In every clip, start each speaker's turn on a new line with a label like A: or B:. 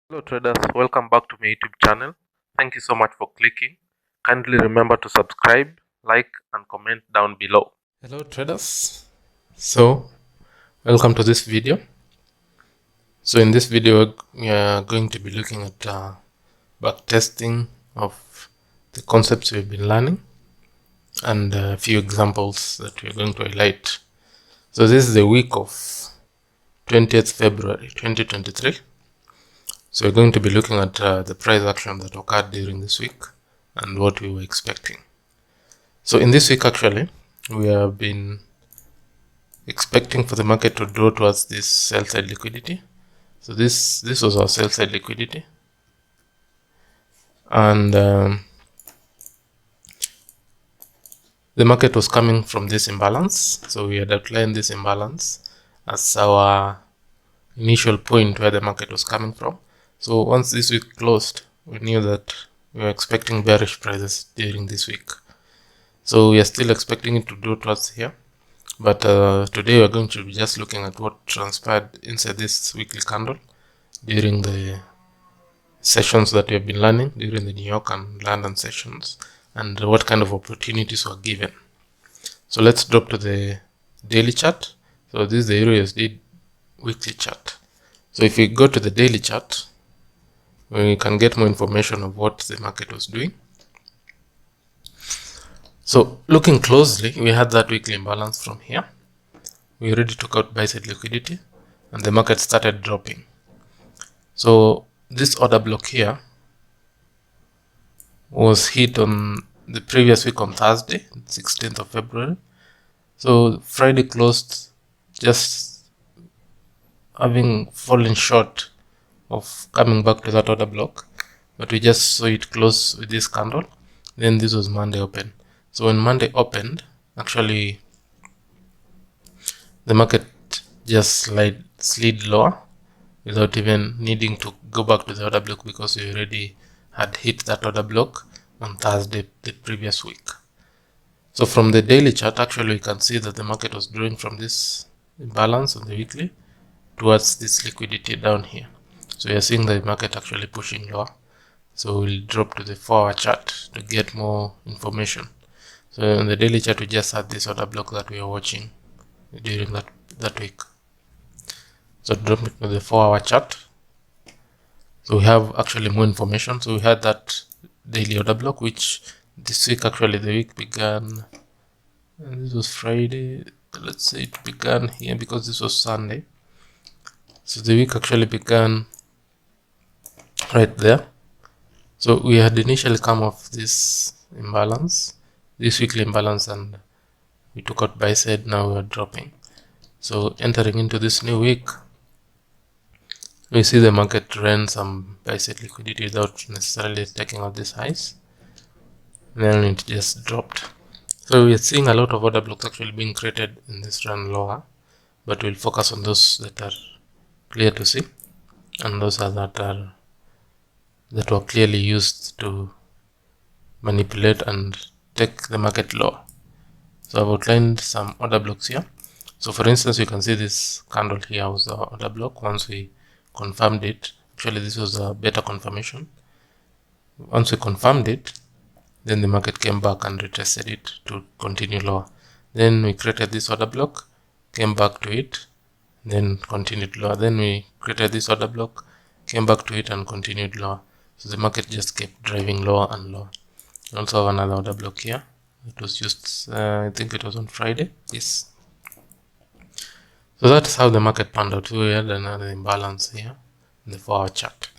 A: Hello traders, welcome back to my YouTube channel. Thank you so much for clicking. Kindly remember to subscribe, like and comment down below. Hello traders. So, welcome to this video. So in this video we are going to be looking at back testing of the concepts we've been learning and a few examples that we're going to highlight. So this is the week of 20th February 2023. So we're going to be looking at the price action that occurred during this week and what we were expecting. So in this week actually, we have been expecting for the market to draw towards this sell side liquidity. So this was our sell side liquidity, and the market was coming from this imbalance. So we had outlined this imbalance as our initial point where the market was coming from. So once this week closed, we knew that we were expecting bearish prices during this week. So we are still expecting it to do towards here, but today we're going to be just looking at what transpired inside this weekly candle during the sessions that we have been learning during the New York and London sessions, and what kind of opportunities were given. So let's drop to the daily chart. So this is the EURUSD weekly chart. So if we go to the daily chart, we can get more information of what the market was doing. So looking closely, we had that weekly imbalance from here. We already took out buy side liquidity and the market started dropping. So this order block here was hit on the previous week on Thursday, 16th of February. So Friday closed just having fallen short of coming back to that order block, but we just saw it close with this candle. Then this was Monday open. So when Monday opened, actually the market just slid lower without even needing to go back to the order block, because we already had hit that order block on Thursday the previous week. So from the daily chart, actually we can see that the market was drawing from this imbalance on the weekly towards this liquidity down here. So we are seeing the market actually pushing lower. So we'll drop to the 4-hour chart to get more information. So on the daily chart, we just had this order block that we are watching during that week. So drop it to the 4-hour chart. So we have actually more information. So we had that daily order block, which this week actually the week began, and this was Friday. Let's say it began here because this was Sunday. So the week actually began right there. So we had initially come off this imbalance, this weekly imbalance, and we took out buy side. Now we are dropping. So entering into this new week, we see the market ran some buy side liquidity without necessarily taking out these highs. Then it just dropped. So we are seeing a lot of order blocks actually being created in this run lower, but we'll focus on those that are clear to see, and those are that were clearly used to manipulate and take the market lower. So I've outlined some order blocks here. So for instance, you can see this candle here was the order block. Once we confirmed it, actually this was a better confirmation. Once we confirmed it, then the market came back and retested it to continue lower. Then we created this order block, came back to it, then continued lower. Then we created this order block, came back to it and continued lower. So the market just kept driving lower and lower. We also have another order block here. It was just, I think it was on Friday. Yes. So that's how the market panned out. We had another imbalance here in the 4-hour chart.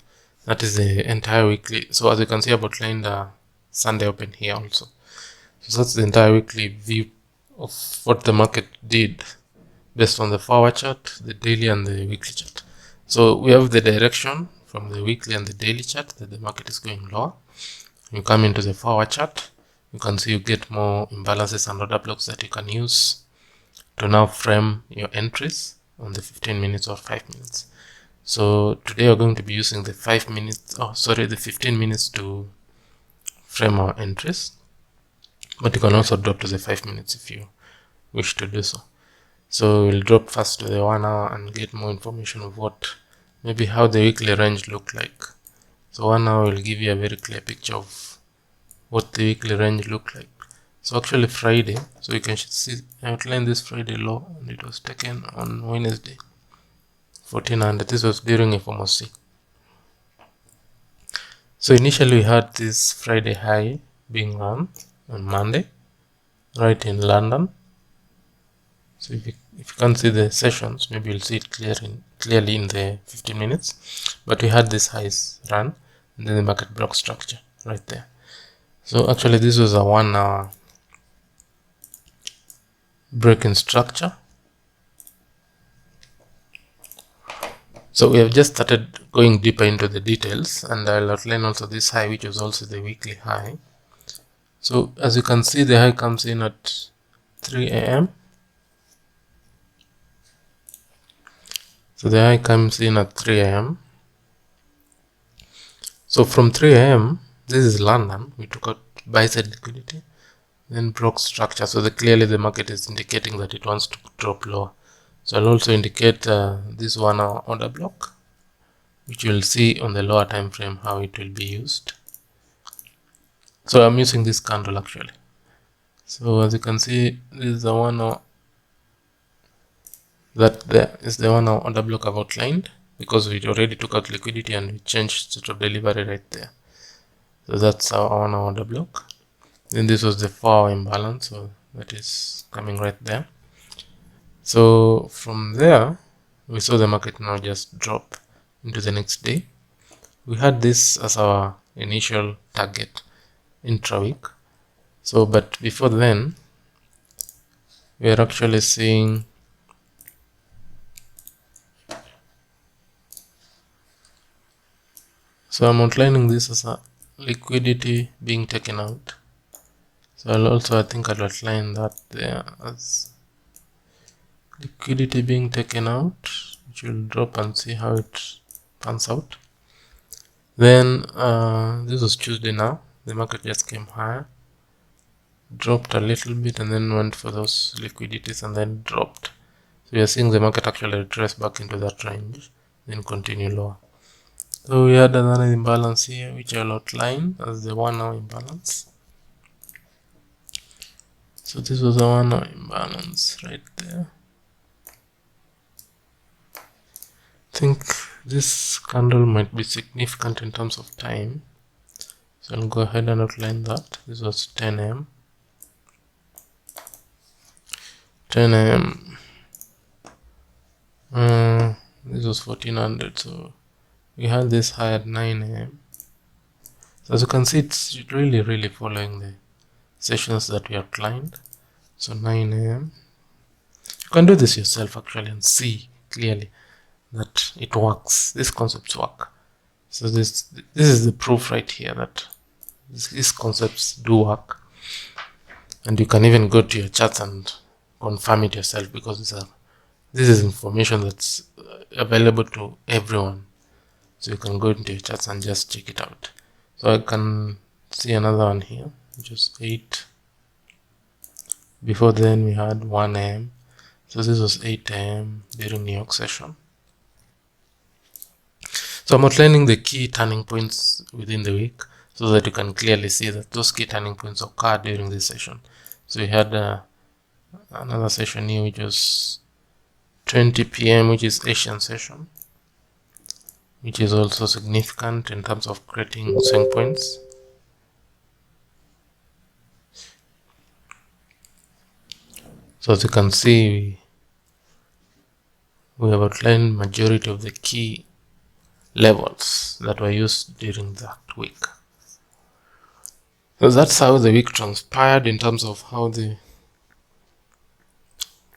A: That is the entire weekly. So as you can see, I've outlined Sunday open here also. So that's the entire weekly view of what the market did based on the 4-hour chart, the daily and the weekly chart. So we have the direction from the weekly and the daily chart that the market is going lower. You come into the 4-hour chart, you can see you get more imbalances and order blocks that you can use to now frame your entries on the 15 minutes or 5 minutes. So today we're going to be using the 15 minutes to frame our entries, but you can also drop to the 5 minutes if you wish to do so. So we'll drop first to the 1 hour and get more information of what maybe how the weekly range look like. So 1 hour will give you a very clear picture of what the weekly range look like. So actually Friday, so you can see I outlined this Friday low, and it was taken on Wednesday 1400. This was during FOMC. So initially we had this Friday high being run on Monday right in London. So if you can't see the sessions, maybe you'll see it clearly in the 15 minutes. But we had this highs run, and then the market block structure right there. So actually this was a 1 hour break in structure. So we have just started going deeper into the details, and I'll outline also this high, which was also the weekly high. So as you can see, the high comes in at 3 a.m. So the high comes in at 3 a.m. So from 3 a.m., this is London, we took out buy side liquidity, then broke structure. So clearly the market is indicating that it wants to drop lower. So I'll also indicate this 1 hour order block, which you'll see on the lower time frame how it will be used. So I'm using this candle actually. So as you can see, this is the 1 hour, that there is the 1 hour order block I've outlined, because we already took out liquidity and we changed state of delivery right there. So that's our 1 hour order block. Then this was the 4 hour imbalance, so that is coming right there. So from there, we saw the market now just drop into the next day. We had this as our initial target intra-week. So, but before then, we are actually seeing so I'm outlining this as a liquidity being taken out. So I think I'll outline that there as liquidity being taken out, which will drop and see how it pans out. Then this was Tuesday now. The market just came higher, dropped a little bit, and then went for those liquidities and then dropped. So we are seeing the market actually retrace back into that range, then continue lower. So we had another imbalance here, which I'll outline as the 1 hour imbalance. So this was a 1 hour imbalance right there. I think this candle might be significant in terms of time. So I'll go ahead and outline that. This was 10 a.m. 10 a.m. This was 1400. So we had this high at 9 a.m. So as you can see, it's really following the sessions that we outlined. So 9 a.m. You can do this yourself actually and see clearly that it works. These concepts work. So this is the proof right here that these concepts do work, and you can even go to your charts and confirm it yourself, because this is information that's available to everyone. So you can go into your charts and just check it out. So I can see another one here, which is 8. Before then we had 1 a.m. So this was 8 a.m. during New York session. So I'm outlining the key turning points within the week so that you can clearly see that those key turning points occur during this session. So we had another session here, which was 20 p.m., which is Asian session, which is also significant in terms of creating swing points. So as you can see, we have outlined majority of the key levels that were used during that week. So that's how the week transpired in terms of how the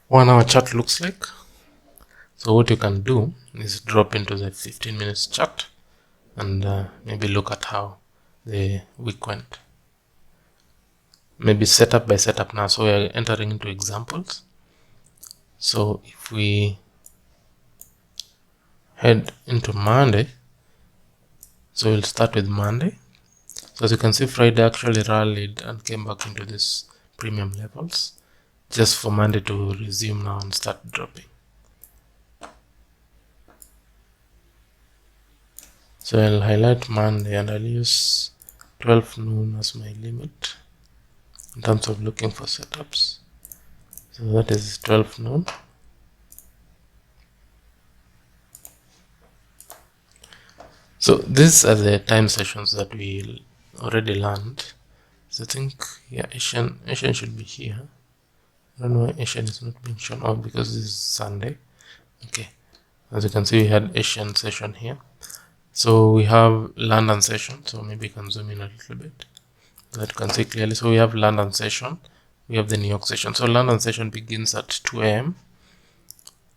A: 1 hour chart looks like. So what you can do is drop into the 15 minutes chart and maybe look at how the week went. Maybe setup by setup now. So we are entering into examples. So if we head into Monday, so we'll start with Monday. So as you can see, Friday actually rallied and came back into this premium levels, just for Monday to resume now and start dropping. So I'll highlight Monday and I'll use 12 noon as my limit in terms of looking for setups. So that is 12 noon. So these are the time sessions that we already learned. So I think, yeah, Asian should be here. I don't know why Asian is not being shown off, because this is Sunday. Okay, as you can see, we had Asian session here. So we have London session. So maybe you can zoom in a little bit so that you can see clearly. So we have London session. We have the New York session. So London session begins at 2 a.m.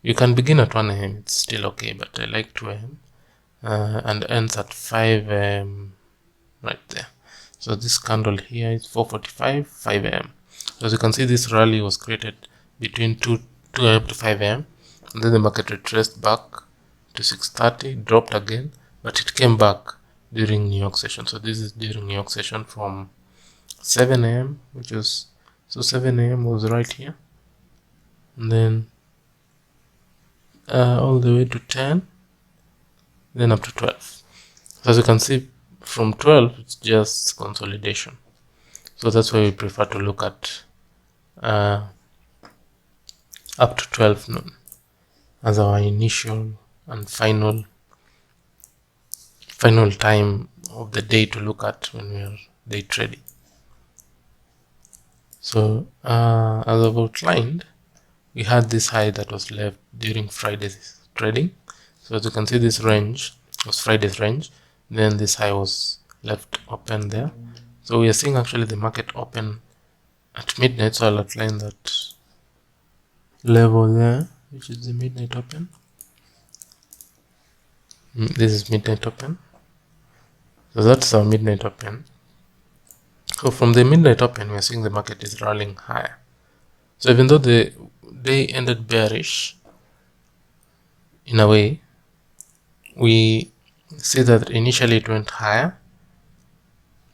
A: You can begin at 1 a.m. It's still okay, but I like 2 a.m. And ends at 5 a.m. right there. So this candle here is 4:45, 5 a.m. So as you can see, this rally was created between 2 a.m. to 5 a.m. and then the market retraced back to 6:30, dropped again, but it came back during New York session. So this is during New York session from 7 a.m. which was, so 7 a.m. was right here, and then all the way to 10, then up to 12. So as you can see, from 12 it's just consolidation. So that's why we prefer to look at up to 12 noon as our initial and final time of the day to look at when we are day trading. So as I've outlined, we had this high that was left during Friday's trading. So as you can see, this range was Friday's range, then this high was left open there. So we are seeing actually the market open at midnight. So I'll outline that level there, which is the midnight open. This is midnight open. So that's our midnight open. So from the midnight open, we are seeing the market is rallying higher. So even though the day ended bearish, in a way, we see that initially it went higher,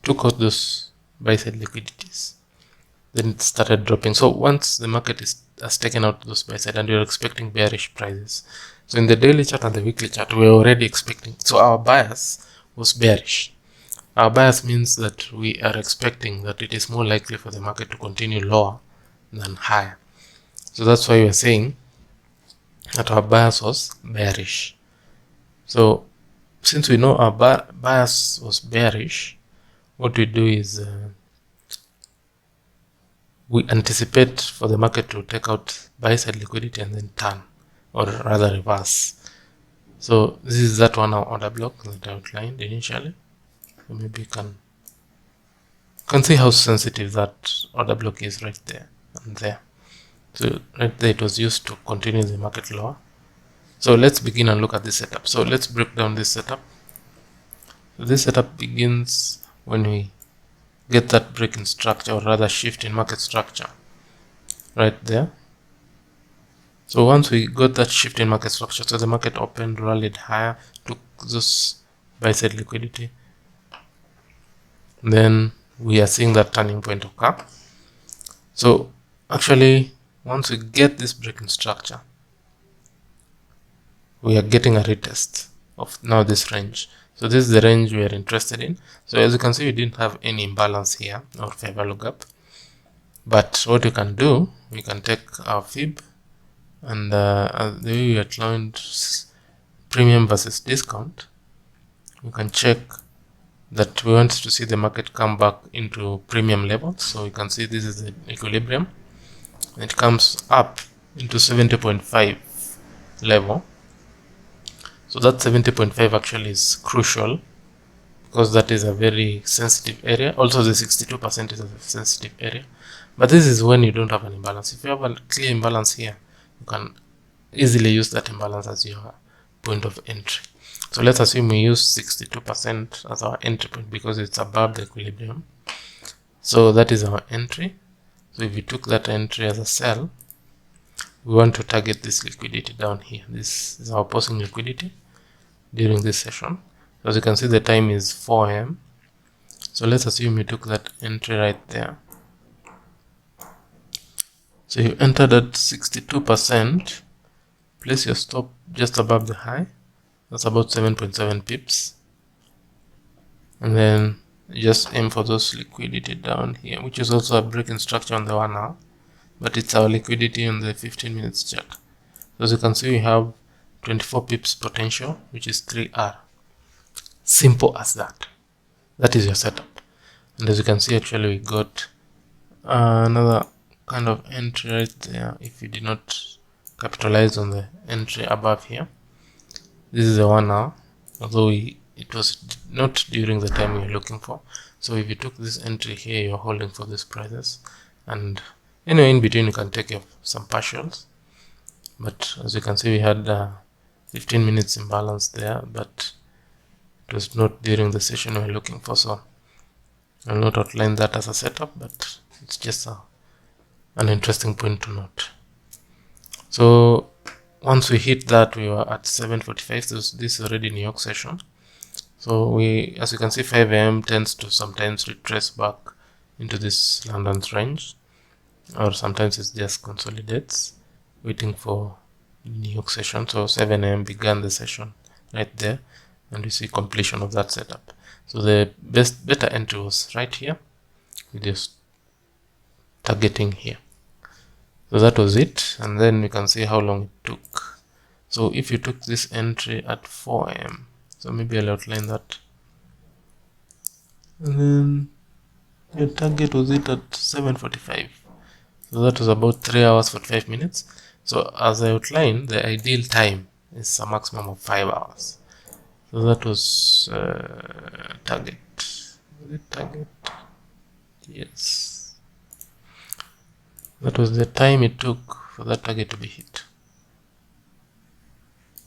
A: took out those buy side liquidities, then it started dropping. So once the market has taken out those buy side and you're expecting bearish prices, so in the daily chart and the weekly chart, we're already expecting, so our bias was bearish. Our bias means that we are expecting that it is more likely for the market to continue lower than higher. So that's why we're saying that our bias was bearish. So since we know our bias was bearish, what we do is we anticipate for the market to take out buy side liquidity and then turn, or rather reverse. So this is that one order block that I outlined initially. So maybe you can see how sensitive that order block is right there and there. So right there it was used to continue the market lower. So let's begin and look at this setup. So let's break down this setup. So this setup begins when we get that break in structure, or rather shift in market structure right there. So once we got that shift in market structure, so the market opened, rallied higher, took those buy side liquidity, then we are seeing that turning point occur. So actually, once we get this break in structure, we are getting a retest of now this range. So this is the range we are interested in. So as you can see, we didn't have any imbalance here or fair value gap. But what we can do, we can take our fib, and the way we outlined premium versus discount, we can check that we want to see the market come back into premium levels. So you can see this is the equilibrium. It comes up into 70.5 level. So that 70.5 actually is crucial, because that is a very sensitive area. Also the 62% is a sensitive area, but this is when you don't have an imbalance. If you have a clear imbalance here, you can easily use that imbalance as your point of entry. So let's assume we use 62% as our entry point because it's above the equilibrium. So that is our entry. So if we took that entry as a sell, we want to target this liquidity down here. This is our posting liquidity during this session. So as you can see, the time is 4 a.m. So let's assume you took that entry right there. So you entered at 62%, place your stop just above the high. That's about 7.7 pips. and then just aim for those liquidity down here, which is also a break-in structure on the 1 hour, but it's our liquidity on the 15 minutes chart. So as you can see, we have 24 pips potential, which is 3R. Simple as that. That is your setup. And as you can see, actually we got another kind of entry right there. If you did not capitalize on the entry above here, this is the 1 hour, although it was not during the time you're looking for. So if you took this entry here, you're holding for these prices, and anyway, in between you can take some partials. But as you can see, we had 15 minutes imbalance there, but it was not during the session we're looking for, so I'll not outline that as a setup, but it's just an interesting point to note. So once we hit that, we were at 7:45. So this is already New York session. So we, as you can see, 5 a.m. tends to sometimes retrace back into this London's range, or sometimes it just consolidates, waiting for New York session. So 7 a.m. began the session right there, and we see completion of that setup. So the better entry was right here, with just targeting here. So that was it, and then we can see how long it took. So if you took this entry at 4 a.m., so maybe I'll outline that, and then your target was it at 7:45. So that was about 3 hours 45 minutes. So as I outlined, the ideal time is a maximum of 5 hours. So that was target. Was it target? Yes. That was the time it took for that target to be hit.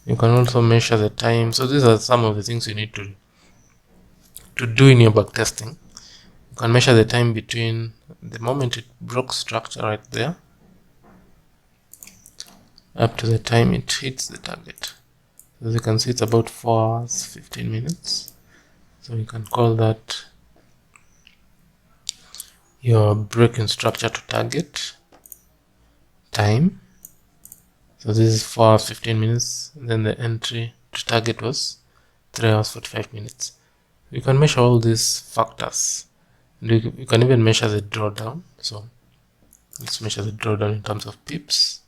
A: You can also measure the time. So these are some of the things you need to do in your backtesting. You can measure the time between the moment it broke structure right there up to the time it hits the target. As you can see, it's about 4 hours 15 minutes. So you can call that your break-in structure to target time. So this is 4 hours 15 minutes. And then the entry to target was 3 hours 45 minutes. You can measure all these factors. You can even measure the drawdown. So let's measure the drawdown in terms of pips.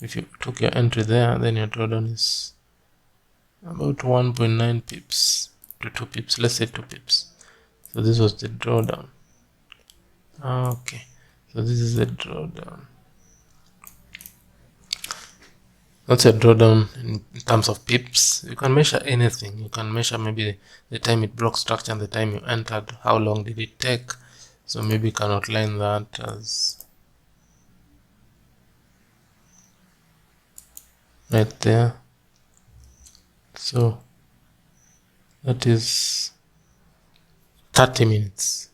A: If you took your entry there, then your drawdown is about 1.9 pips to 2 pips. Let's say 2 pips. So this was the drawdown. Okay, so this is the drawdown. That's a drawdown in terms of pips. You can measure anything. You can measure maybe the time it broke structure and the time you entered. How long did it take? So maybe you can outline that as right there. So that is 30 minutes.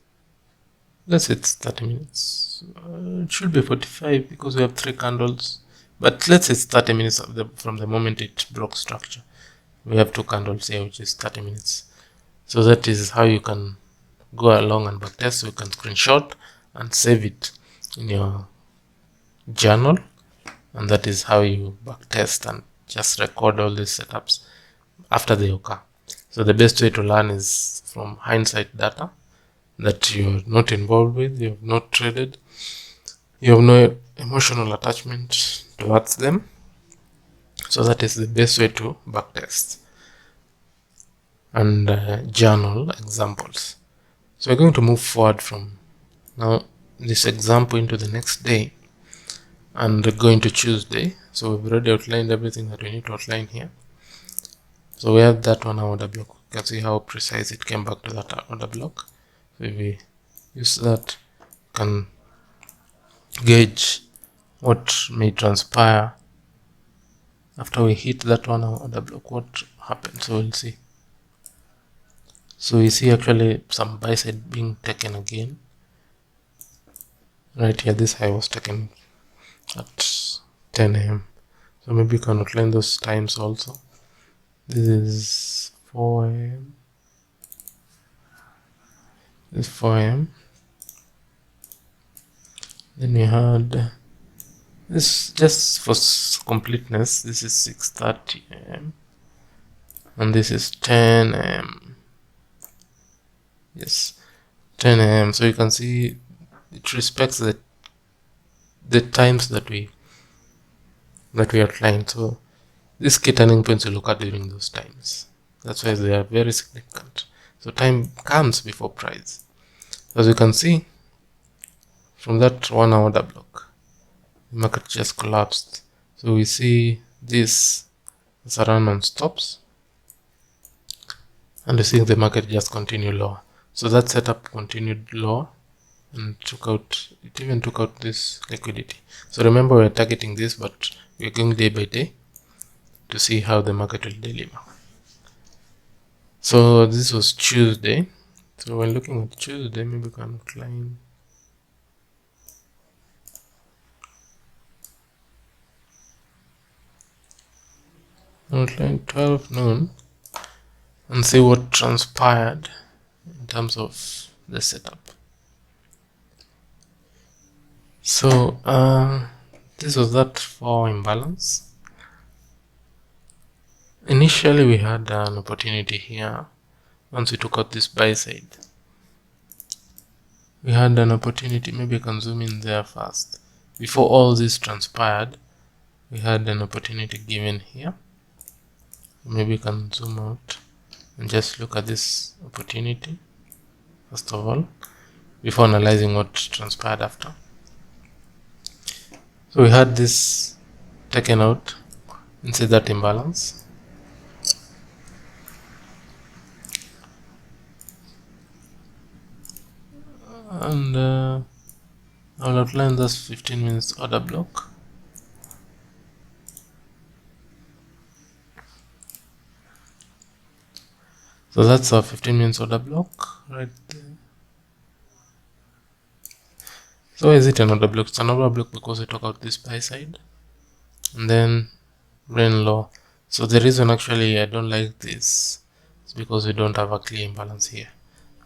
A: Let's say it's 30 minutes. It should be 45 because we have 3 candles. But let's say it's 30 minutes from the moment it broke structure. We have 2 candles here, which is 30 minutes. So that is how you can go along and backtest. So you can screenshot and save it in your journal. And that is how you backtest and just record all these setups after they occur. So the best way to learn is from hindsight data that you're not involved with, you have not traded, you have no emotional attachment towards them. So that is the best way to backtest and journal examples. So we're going to move forward from now this example into the next day and go into Tuesday. So we've already outlined everything that we need to outline here. So we have that 1 hour order block. You can see how precise it came back to that order block. So if we use that, you can gauge what may transpire after we hit that 1 hour order block, what happens. So we'll see. So we see actually some buy side being taken again. Right here, this high was taken at 10 a.m. So maybe you can outline those times also. This is 4 a.m. This is 4 a.m. Then we had this, just for completeness, this is 6:30 a.m. and this is 10 a.m. yes, 10 a.m. So you can see it respects the times that we outlined. So these key turning points will occur during those times. That's why they are very significant. So time comes before price. As you can see from that 1 hour order block, the market just collapsed. So we see this as a run on stops, and we see the market just continue lower. So that setup continued lower and it even took out this liquidity. So remember, we're targeting this, but we're going day by day to see how the market will deliver. So this was Tuesday. So when looking at Tuesday, maybe we can climb. Outline 12 noon and see what transpired in terms of the setup. So this was that for imbalance. Initially we had an opportunity here. Once we took out this buy side, we had an opportunity. Maybe I can zoom in there first. Before all this transpired, we had an opportunity given here. Maybe we can zoom out and just look at this opportunity first of all, before analyzing what transpired after. So we had this taken out inside that imbalance. And I'll outline this 15 minutes order block. So that's our 15 minutes order block right there. So is it an order block? It's an order block because we took out this buy side and then ran low. So the reason actually I don't like this is because we don't have a clear imbalance here.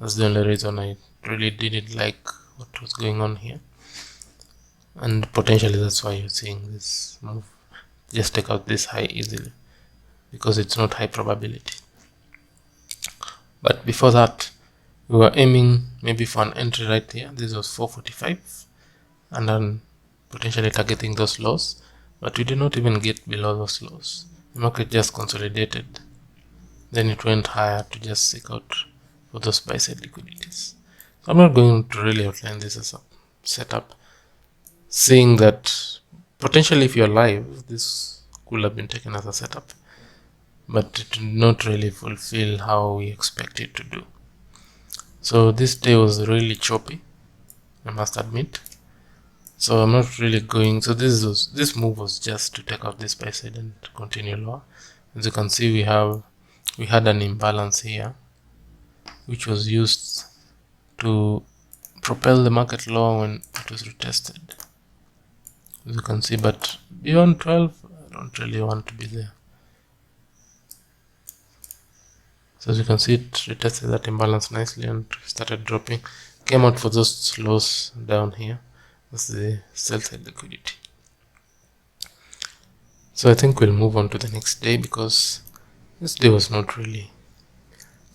A: That's the only reason I really didn't like what was going on here. And potentially that's why you're seeing this move. Just take out this high easily because it's not high probability. But before that, we were aiming maybe for an entry right here. This was 445 and then potentially targeting those lows, but we did not even get below those lows. The market just consolidated, then it went higher to just seek out for those buy side liquidities. So I'm not going to really outline this as a setup, saying that potentially if you're live, this could have been taken as a setup, but it did not really fulfill how we expect it to do. So this day was really choppy, I must admit. So I'm not really going. So this move was just to take out this buy side and continue lower. As you can see, we had an imbalance here, which was used to propel the market lower when it was retested. As you can see, but beyond 12, I don't really want to be there. So as you can see, it retested that imbalance nicely and started dropping. Came out for those lows down here. That's the sell side liquidity. So I think we'll move on to the next day because this day was not really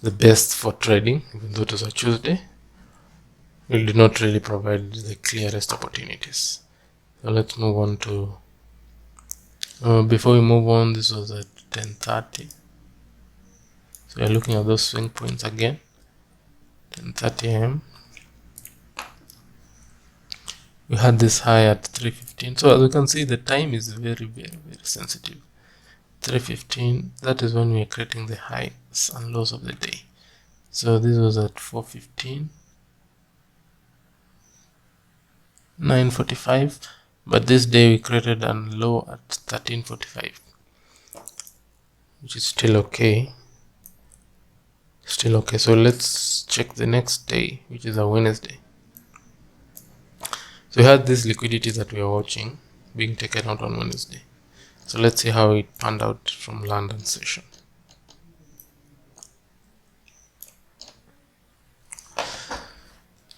A: the best for trading, even though it was a Tuesday. It did not really provide the clearest opportunities. So let's move on to before we move on, this was at 10:30. So we're looking at those swing points again. 10:30 a.m. We had this high at 3:15. So as you can see, the time is very, very, very sensitive. 3:15, that is when we are creating the highs and lows of the day. So this was at 4:15, 9:45, but this day we created a low at 13:45, which is still okay. Still okay. So let's check the next day, which is a Wednesday. So we had this liquidity that we are watching being taken out on Wednesday. So let's see how it panned out from London session.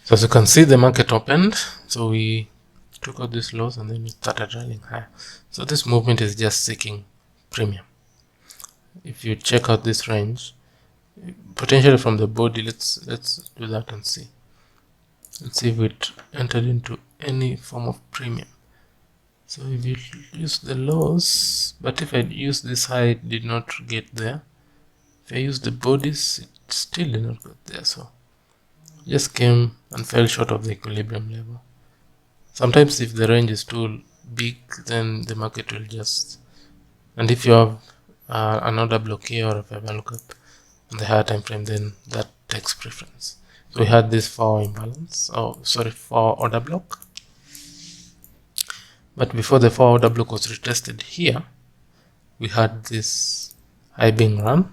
A: So as you can see, the market opened. So we took out these lows and then it started running higher. So this movement is just seeking premium. If you check out this range, potentially from the body. Let's do that and see. Let's see if it entered into any form of premium. So if you use the lows, but if I use this high, it did not get there. If I use the bodies, it still did not get there. So just came and fell short of the equilibrium level. Sometimes if the range is too big, then the market will just, and if you have an order block here or a 5 lookup on the higher time frame, then that takes preference. So we had this 4 imbalance, 4 order block. But before the 4 order block was retested here, we had this high being run.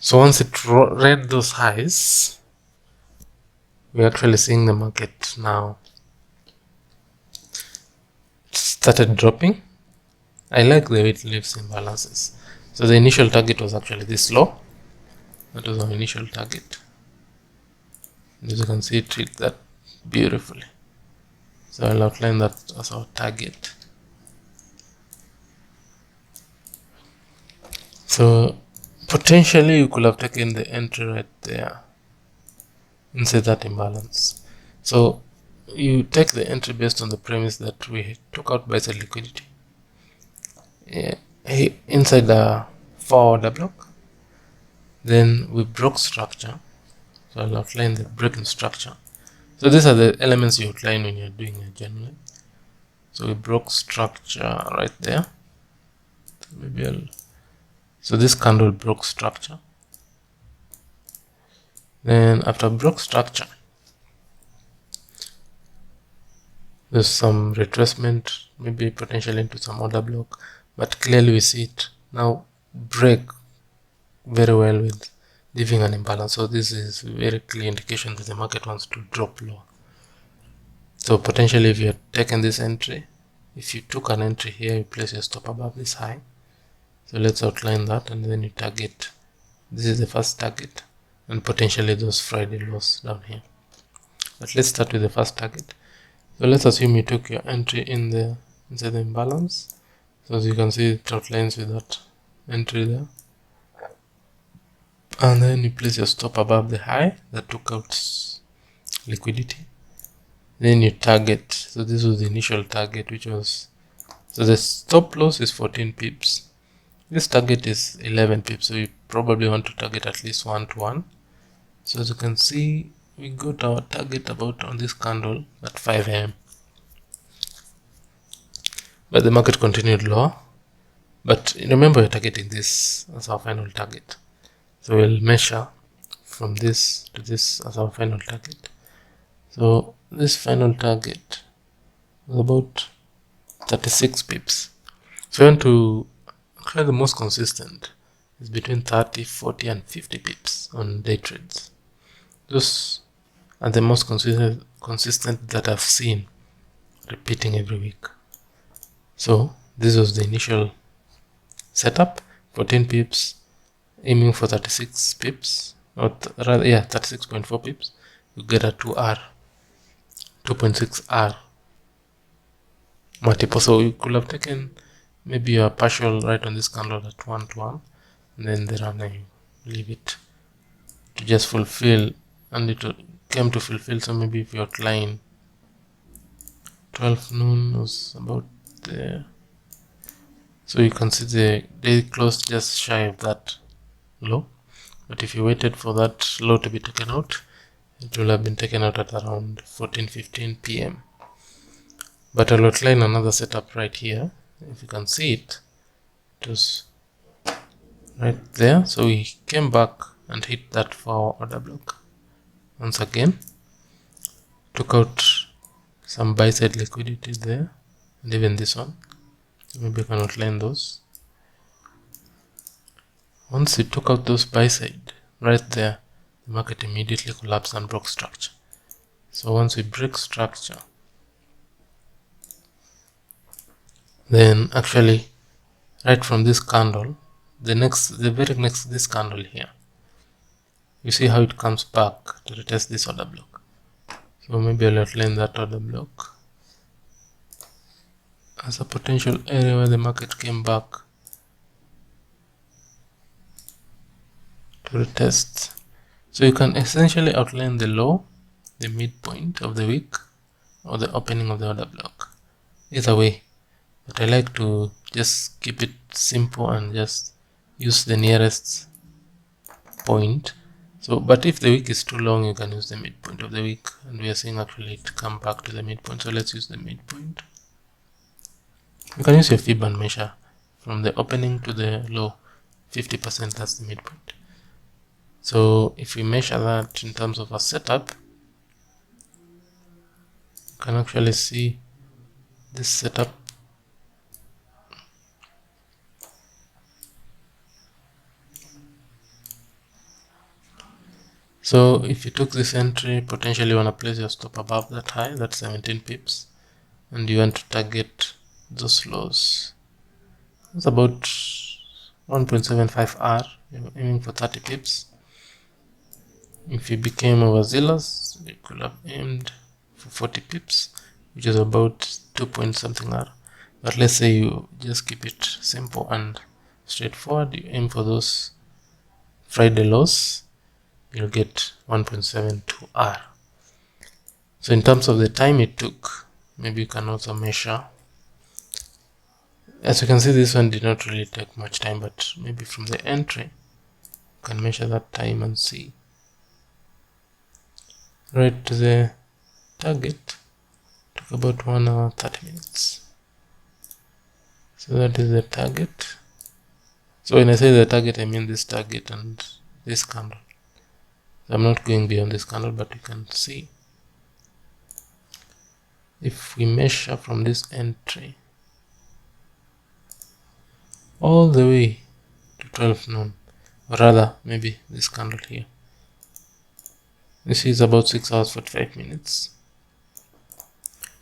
A: So once it read those highs, we're actually seeing the market now started dropping. I like the way it leaves imbalances. So the initial target was actually this low. That was our initial target. As you can see, it hit that beautifully. So I'll outline that as our target. So potentially you could have taken the entry right there inside that imbalance. So you take the entry based on the premise that we took out buy side liquidity inside the 4 order block. Then we broke structure. So I'll outline the breaking structure. So these are the elements you outline when you're doing a journaling. So we broke structure right there. So this candle broke structure. Then after broke structure, there's some retracement, maybe potentially into some order block, but clearly we see it now break very well with leaving an imbalance. So this is a very clear indication that the market wants to drop lower. So potentially if you had taken this entry, if you took an entry here, you place your stop above this high. So let's outline that, and then you target. This is the first target, and potentially those Friday lows down here. But let's start with the first target. So let's assume you took your entry inside the imbalance. So as you can see, it outlines with that entry there. And then you place your stop above the high that took out liquidity. Then you target. So this was the initial target, which was, so the stop loss is 14 pips. This target is 11 pips, so you probably want to target at least 1 to 1. So as you can see, we got our target about on this candle at 5 AM. But the market continued lower. But remember, we're targeting this as our final target. So we'll measure from this to this as our final target. So this final target was about 36 pips. So we want to, the most consistent is between 30, 40 and 50 pips on day trades. Those are the most consistent that I've seen repeating every week. So this was the initial setup, 14 pips, aiming for 36 pips, or rather, 36.4 pips. You get a 2.6R multiple. So you could have taken maybe a partial right on this candle at 1 to 1, and then the runner you leave it to just fulfill, and it came to fulfill. So maybe if you outline 12 noon was about there, so you can see the day closed just shy of that low. But if you waited for that low to be taken out, it will have been taken out at around 14-15 PM. But I'll outline another setup right here. If you can see it, it was right there. So we came back and hit that 4 order block once again, took out some buy side liquidity there, and even this one. So maybe I can outline those. Once we took out those buy side right there, the market immediately collapsed and broke structure. So once we break structure, then actually right from this candle, the very next this candle here, you see how it comes back to retest this order block. So maybe I'll outline that order block as a potential area where the market came back to retest. So you can essentially outline the low, the midpoint of the week, or the opening of the order block. Either way, but I like to just keep it simple and just use the nearest point. So, but if the week is too long, you can use the midpoint of the week, and we are seeing actually it come back to the midpoint. So let's use the midpoint. You can use your fib and measure from the opening to the low, 50%, that's the midpoint. So if we measure that in terms of a setup, you can actually see this setup. So if you took this entry, potentially you want to place your stop above that high, that's 17 pips, and you want to target those lows. It's about 1.75 R, you're aiming for 30 pips. If you became overzealous, you could have aimed for 40 pips, which is about 2 point something R. But let's say you just keep it simple and straightforward, you aim for those Friday lows, you'll get 1.72 R. So in terms of the time it took, maybe you can also measure. As you can see, this one did not really take much time, but maybe from the entry, you can measure that time and see. Right to the target, took about 1 hour 30 minutes. So that is the target. So when I say the target, I mean this target and this candle. So I'm not going beyond this candle, but you can see if we measure from this entry all the way to 12 noon, or rather maybe this candle here, this is about 6 hours 45 minutes.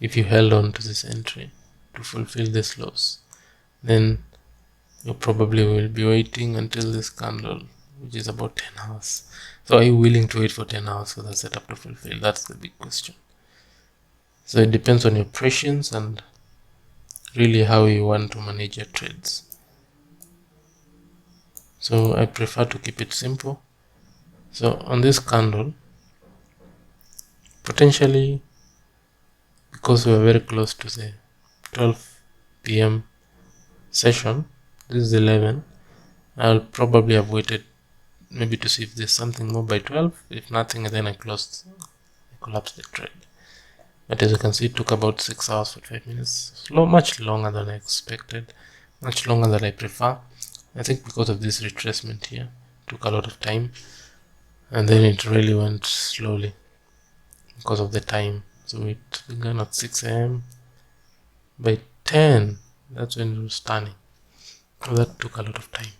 A: If you held on to this entry to fulfill this loss, then you probably will be waiting until this candle, which is about 10 hours. So are you willing to wait for 10 hours for the setup to fulfill? That's the big question. So it depends on your patience and really how you want to manage your trades. So I prefer to keep it simple. So on this candle, potentially, because we are very close to the 12 p.m. session, this is 11, I'll probably have waited maybe to see if there's something more by 12. If nothing, then I collapsed the trade. But as you can see, it took about 6 hours 45 minutes. Much longer than I expected, much longer than I prefer. I think because of this retracement here, it took a lot of time, and then it really went slowly because of the time. So it began at 6 a.m. By 10, that's when it was turning. So that took a lot of time.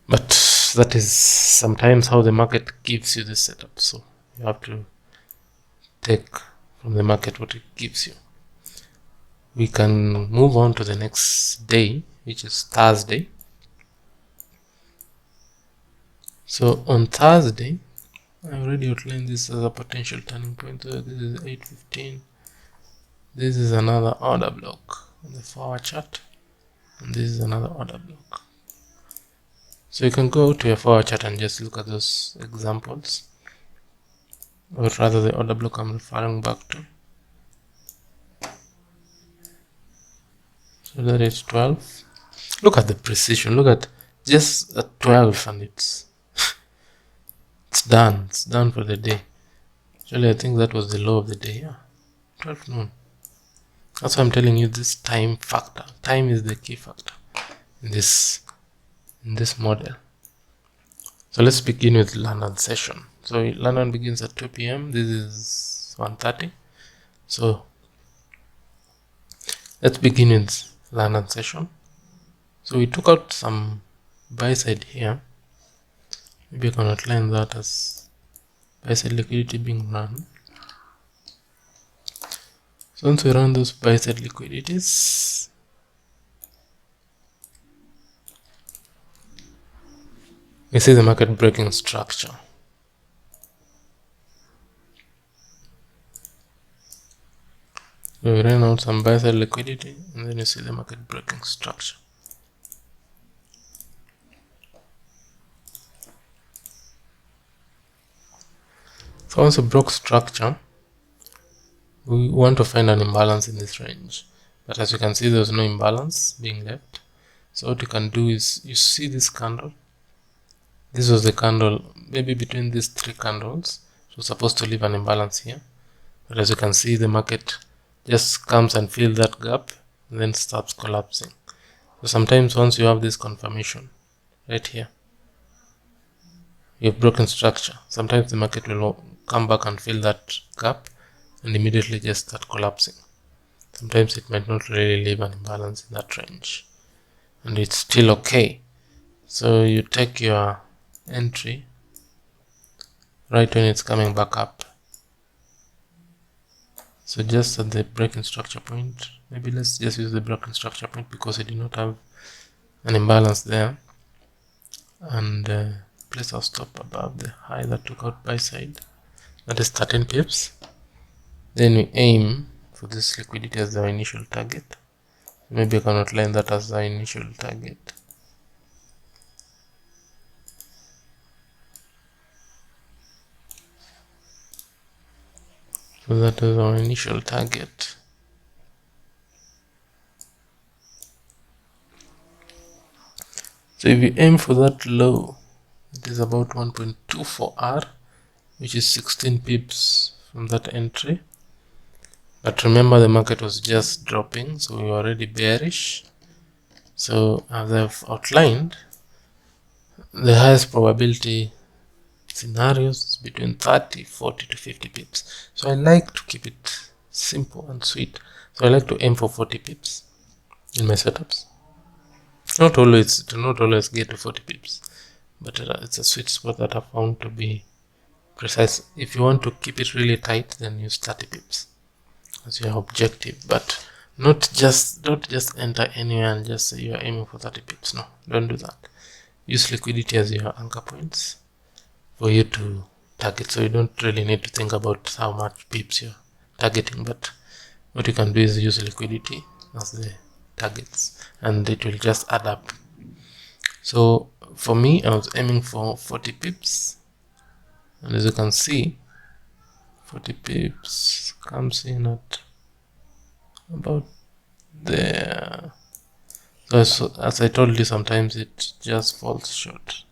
A: But that is sometimes how the market gives you the setup. So you have to take from the market what it gives you. We can move on to the next day, which is Thursday. So on Thursday, I already outlined this as a potential turning point. So this is 8:15. This is another order block on the 4-hour chart, and this is another order block. So you can go to your 4-hour chart and just look at those examples, or rather the order block I'm referring back to. So that is 12. Look at the precision. Look at just at 12, and it's done. It's done for the day. Actually, I think that was the low of the day. Yeah, 12 noon. That's why I'm telling you this time factor. Time is the key factor in this model. So let's begin with London session. So London begins at 2 p.m. This is 1:30. So let's begin with London session. So we took out some buy side here. Maybe I can outline that as buy side liquidity being run. So once we run those buy side liquidities, we see the market breaking structure. We ran out some buy side liquidity, and then you see the market breaking structure. So once we broke structure, we want to find an imbalance in this range, but as you can see, there's no imbalance being left. So what you can do is, you see this candle, this was the candle, maybe between these three candles, it was supposed to leave an imbalance here, but as you can see, the market just comes and fills that gap and then starts collapsing. So sometimes once you have this confirmation right here, you've broken structure, sometimes the market will come back and fill that gap and immediately just start collapsing. Sometimes it might not really leave an imbalance in that range, and it's still okay. So you take your entry right when it's coming back up. So just at the breaking structure point, maybe let's just use the breaking structure point because it did not have an imbalance there, and place our stop above the high that took out buy side, that is 13 pips. Then we aim for this liquidity as our initial target. Maybe I can outline that as our initial target. So that is our initial target. So if you aim for that low, it is about 1.24R, which is 16 pips from that entry. But remember, the market was just dropping, so we were already bearish. So as I've outlined, the highest probability scenarios is between 30, 40 to 50 pips. So I like to keep it simple and sweet. So I like to aim for 40 pips in my setups. Not always, do not always get to 40 pips, but it's a sweet spot that I found to be precise. If you want to keep it really tight, then use 30 pips as your objective, but don't just enter anywhere and just say you are aiming for 30 pips. No, don't do that. Use liquidity as your anchor points for you to target, so you don't really need to think about how much pips you're targeting, but what you can do is use liquidity as the targets and it will just add up. So for me, I was aiming for 40 pips, and as you can see, 40 pips comes in at about there. So as I told you, sometimes it just falls short.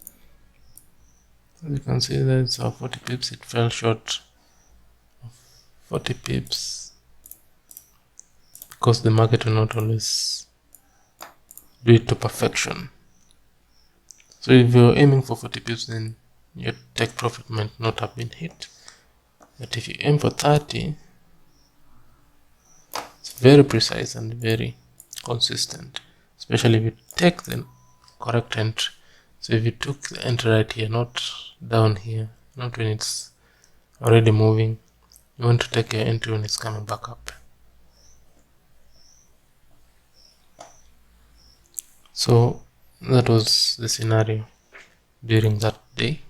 A: As you can see, there's 40 pips, it fell short of 40 pips because the market will not always do it to perfection. So if you're aiming for 40 pips, then your take profit might not have been hit. But if you aim for 30, it's very precise and very consistent, especially if you take the correct entry. So if you took the entry right here, not down here, not when it's already moving, you want to take your entry when it's coming back up. So that was the scenario during that day,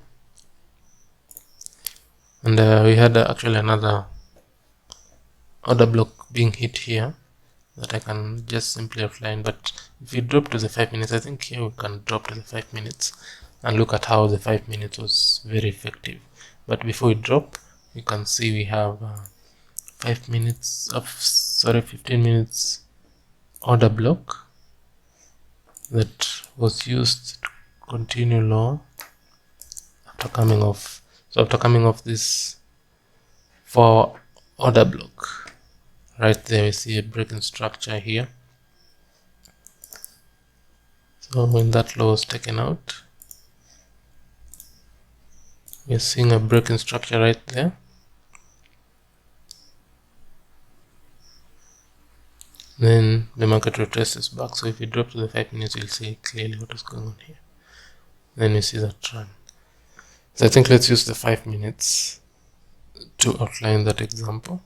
A: and we had actually another order block being hit here that I can just simply outline. But if you drop to the 5 minutes, I think here we can drop to the 5 minutes and look at how the 5 minutes was very effective. But before we drop, you can see we have 15 minutes order block that was used to continue lower after coming off. So after coming off this 4 order block, right there we see a breaking structure here. So when that low was taken out, we're seeing a breaking structure right there. Then the market retraces back. So if you drop to the 5 minutes, you'll see clearly what is going on here. Then you see that trend. So I think let's use the 5 minutes to outline that example.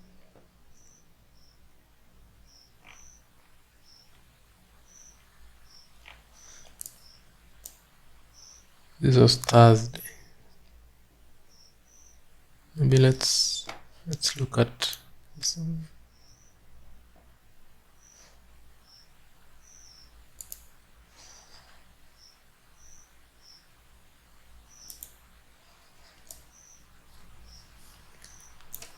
A: This was Thursday. Maybe let's look at this one.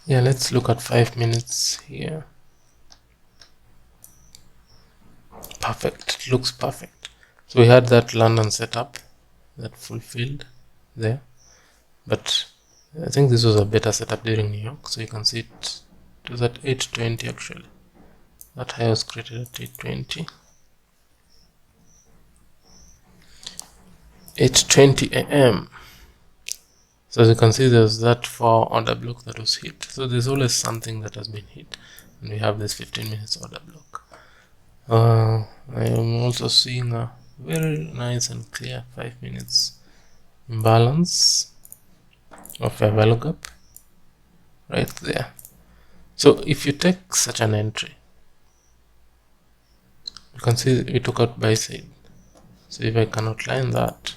A: Yeah, let's look at 5 minutes here. Perfect, it looks perfect. So we had that London setup that fulfilled there, but I think this was a better setup during New York. So you can see it was at 8:20 actually. That high was created at 8:20. 8:20 a.m. So as you can see, there's that 4 order block that was hit. So there's always something that has been hit, and we have this 15 minutes order block. I am also seeing a very nice and clear 5 minutes imbalance of a value gap right there. So if you take such an entry, you can see we took out buy side. So if I can outline that,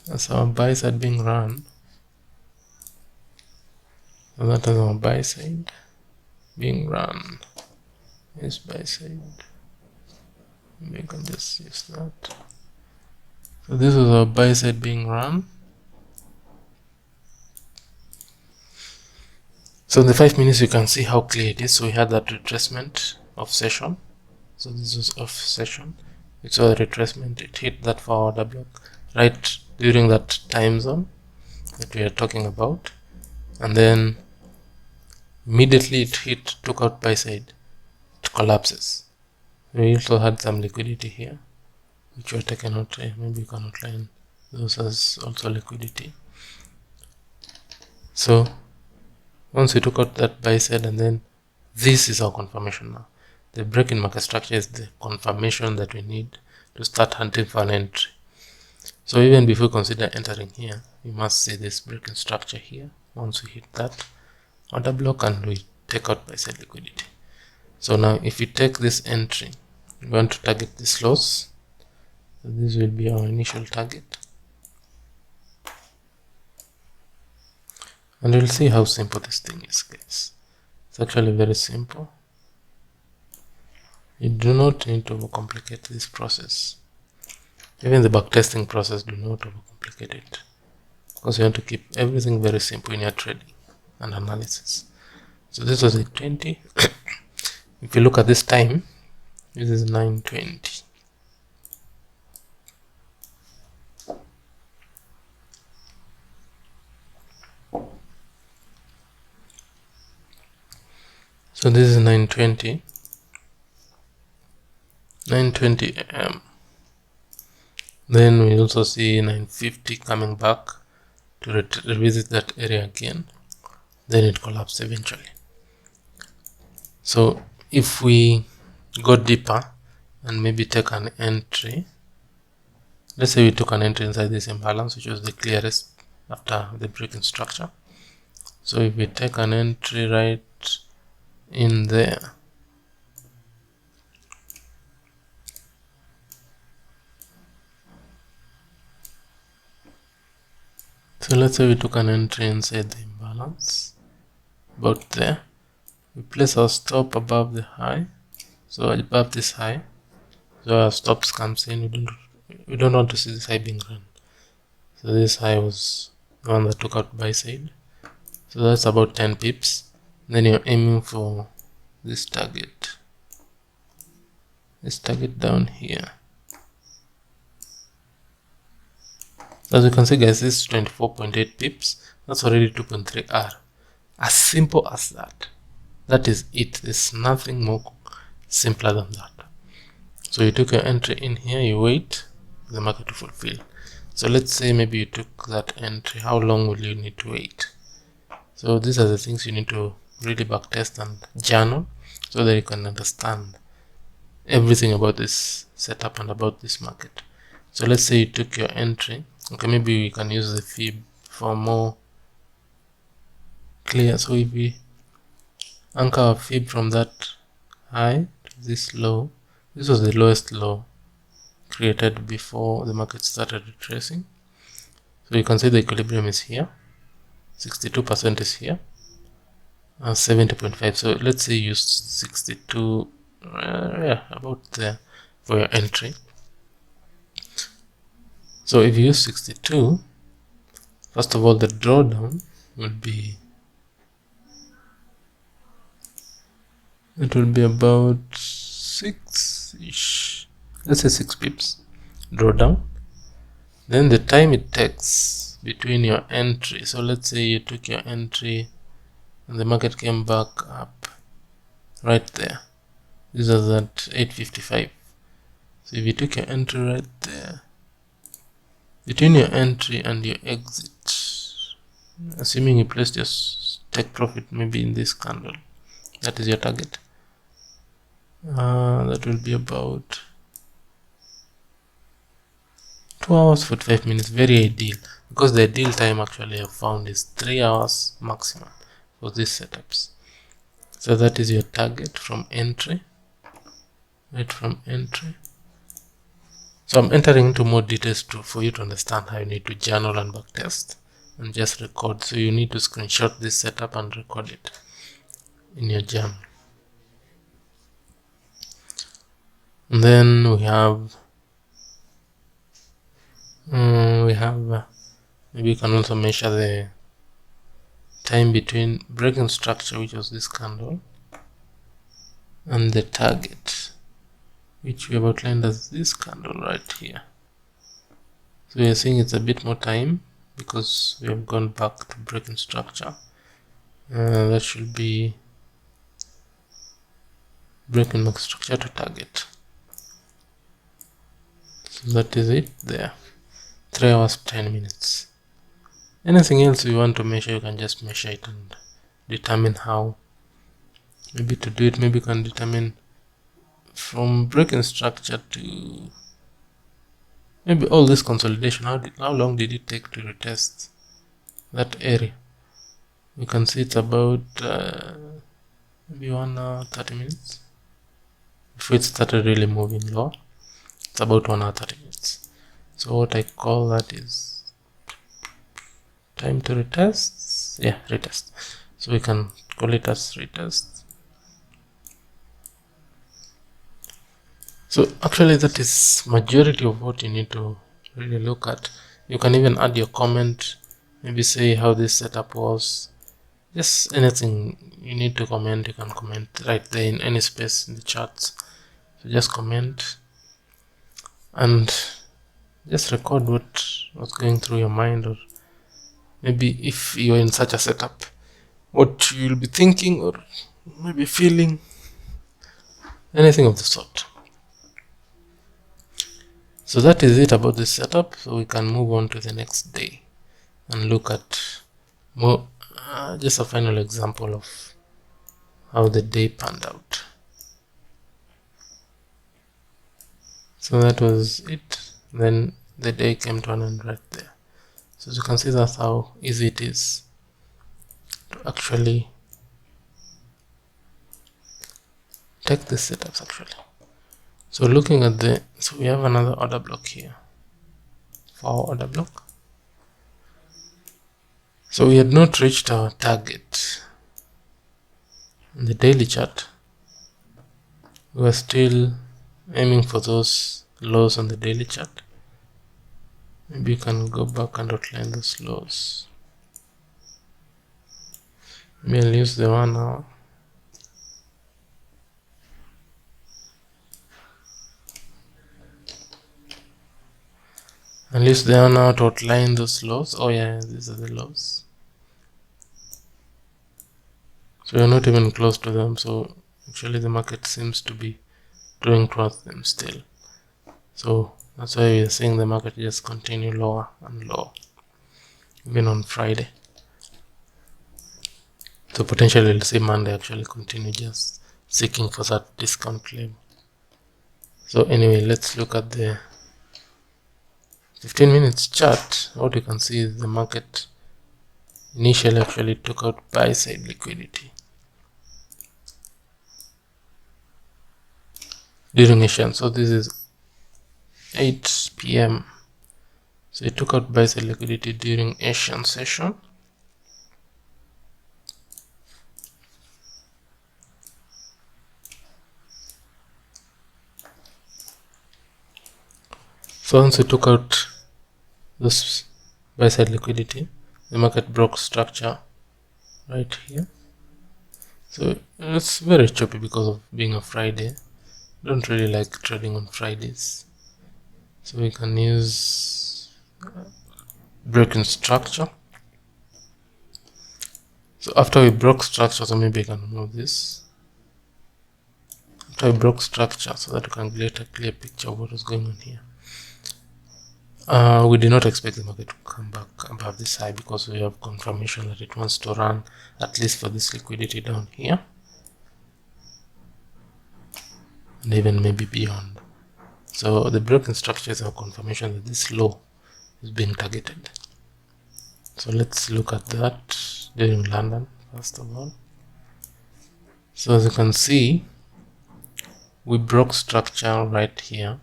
A: that's our buy side being run, and that is our buy side being run. Is buy side. We can just use that. So this is our buy side being run. So in the 5 minutes you can see how clear it is. So we had that retracement of session. So this was off session. We saw the retracement, it hit that 4 order block right during that time zone that we are talking about, and then immediately it took out buy side, it collapses. We also had some liquidity here which were taken out. Maybe you can outline those as also liquidity. So once we took out that buy side, and then this is our confirmation now. The break in market structure is the confirmation that we need to start hunting for an entry. So even before we consider entering here, we must see this break in structure here. Once we hit that order block and we take out buy side liquidity. So now if we take this entry, we want to target this loss. So this will be our initial target. And we'll see how simple this thing is, guys. It's actually very simple. You do not need to overcomplicate this process. Even the backtesting process, do not overcomplicate it, because you want to keep everything very simple in your trading and analysis. So this was 8:20. If you look at this time, this is 9:20. So this is 9:20 a.m. Then we also see 9:50 coming back to revisit that area again. Then it collapsed eventually. So if we go deeper and maybe take an entry, let's say we took an entry inside this imbalance, which was the clearest after the break in structure. So if we take an entry right in there, so let's say we took an entry inside the imbalance, about there, we place our stop above the high, so above this high, so our stops comes in. We don't want to see this high being run. So this high was the one that took out buy side, so that's about 10 pips. Then you're aiming for this target down here. As you can see, guys, this is 24.8 pips. That's already 2.3 R. As simple as that. That is it. There's nothing more simpler than that. So you took your entry in here, you wait for the market to fulfill. So let's say maybe you took that entry. How long will you need to wait? So these are the things you need to really backtest and journal, so that you can understand everything about this setup and about this market. So let's say you took your entry. Okay, maybe we can use the fib for more clear. So if we anchor our fib from that high to this low, this was the lowest low created before the market started retracing. So you can see the equilibrium is here, 62% is here, 70.5. So let's say use 62, yeah, about there for your entry. So if you use 62, first of all, the drawdown would be, it will be about 6-ish, let's say 6 pips drawdown. Then the time it takes between your entry, so let's say you took your entry and the market came back up right there. This is at 8:55. So if you took your entry right there, between your entry and your exit, assuming you placed your take profit maybe in this candle, that is your target, that will be about 2 hours 45 minutes. Very ideal, because the ideal time actually I've found is 3 hours maximum for these setups. So that is your target from entry, right from entry. So I'm entering into more details for you to understand how you need to journal and backtest and just record. So you need to screenshot this setup and record it in your journal. And then we have maybe you can also measure the time between breaking structure, which was this candle, and the target, which we have outlined as this candle right here. So we are seeing it's a bit more time because we have gone back to breaking structure. That should be breaking back structure to target. So that is it there. 3 hours 10 minutes. Anything else you want to measure, you can just measure it and determine how. Maybe to do it, maybe you can determine from breaking structure to maybe all this consolidation. How long did it take to retest that area? You can see it's about maybe 1 hour 30 minutes. Before it started really moving lower, it's about 1 hour 30 minutes. So what I call that is time to retest. Yeah, retest. So we can call it as retest. So actually that is majority of what you need to really look at. You can even add your comment, maybe say how this setup was. Just anything you need to comment, you can comment right there in any space in the charts. So just comment and just record what's going through your mind, or maybe if you're in such a setup, what you'll be thinking or maybe feeling, anything of the sort. So that is it about this setup. So we can move on to the next day and look at more, just a final example of how the day panned out. So that was it. Then the day came to an end right there. So as you can see, that's how easy it is to actually take these setups actually. So looking at so we have another order block here for our order block. So we had not reached our target in the daily chart. We were still aiming for those lows on the daily chart. Maybe you can go back and outline those lows. Maybe I'll use the 1 hour. I'll use the 1 hour to outline those lows. Oh yeah, these are the lows. So we're not even close to them. So actually the market seems to be going towards them still. So that's why we're seeing the market just continue lower and lower, even on Friday. So potentially we'll see Monday actually continue just seeking for that discount level. So anyway, let's look at the 15 minutes chart. What you can see is the market initially actually took out buy side liquidity during Asian. So this is 8 p.m. So it took out buy side liquidity during Asian session. So once we took out this buy side liquidity, the market broke structure right here. So it's very choppy because of being a Friday. Don't really like trading on Fridays. So we can use breaking structure. So after we broke structure, so maybe I can remove this. After we broke structure, so that we can get a clear picture of what was going on here. We did not expect the market to come back above this high because we have confirmation that it wants to run at least for this liquidity down here and even maybe beyond. So the broken structure is our confirmation that this low is being targeted. So let's look at that during London first of all. So as you can see, we broke structure right here,